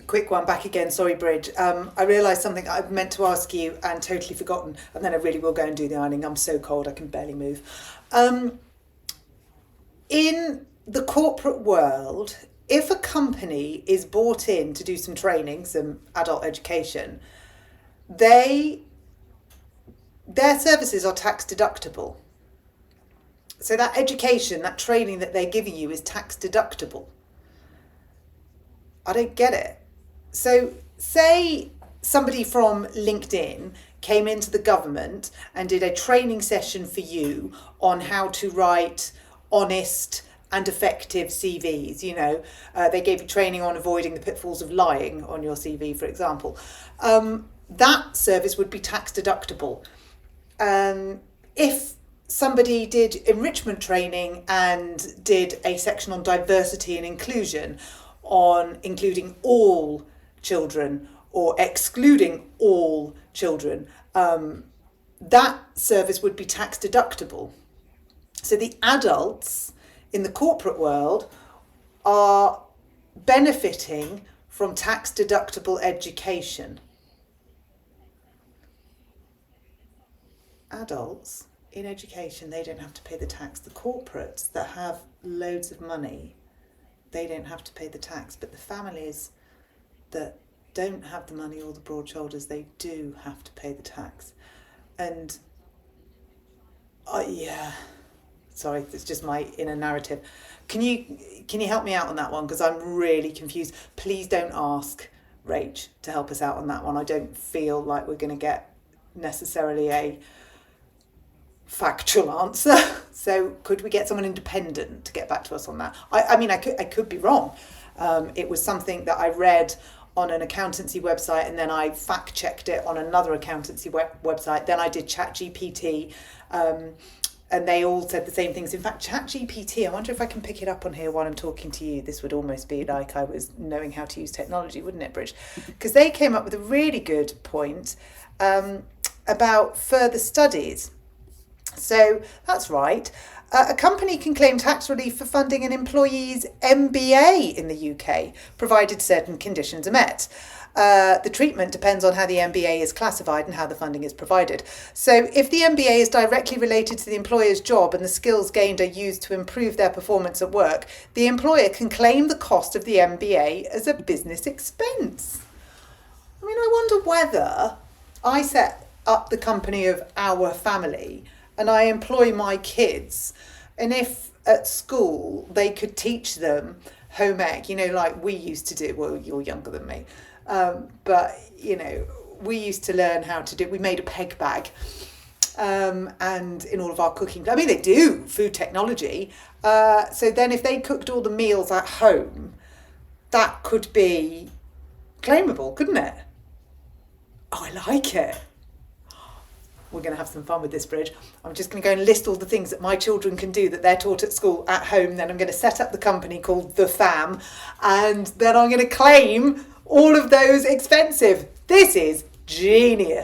quick one back again. Sorry, Bridge. I realised something I meant to ask you and totally forgotten, and then I really will go and do the ironing. I'm so cold I can barely move. In the corporate world, if a company is bought in to do some training, some adult education, their services are tax deductible. So that education, that training that they're giving you is tax deductible. I don't get it. So say somebody from LinkedIn came into the government and did a training session for you on how to write honest and effective CVs. They gave you training on avoiding the pitfalls of lying on your CV, for example. That service would be tax deductible. If somebody did enrichment training and did a section on diversity and inclusion, on including all children or excluding all children, that service would be tax deductible. So the adults in the corporate world are benefiting from tax deductible education. Adults in education, they don't have to pay the tax. The corporates that have loads of money, they don't have to pay the tax. But the families that don't have the money or the broad shoulders, they do have to pay the tax. And sorry, it's just my inner narrative. Can you help me out on that one? Because I'm really confused. Please don't ask Rach to help us out on that one. I don't feel like we're going to get necessarily a factual answer. So could we get someone independent to get back to us on that? I could be wrong. It was something that I read on an accountancy website, and then I fact checked it on another accountancy website. Then I did ChatGPT, and they all said the same things. In fact, ChatGPT, I wonder if I can pick it up on here while I'm talking to you. This would almost be like I was knowing how to use technology, wouldn't it, Bridge? Because they came up with a really good point about further studies. So that's right. A company can claim tax relief for funding an employee's MBA in the UK, provided certain conditions are met. The treatment depends on how the MBA is classified and how the funding is provided. So if the MBA is directly related to the employer's job and the skills gained are used to improve their performance at work, the employer can claim the cost of the MBA as a business expense. I wonder whether I set up the company of our family and I employ my kids, and if at school they could teach them home ec, like we used to do. Well, you're younger than me, but we used to learn how to do. We made a peg bag, and in all of our cooking, they do food technology. So then, if they cooked all the meals at home, that could be claimable, couldn't it? Oh, I like it. We're going to have some fun with this, Bridge. I'm just going to go and list all the things that my children can do that they're taught at school at home. Then I'm going to set up the company called The Fam, and then I'm going to claim all of those expensive. This is genius.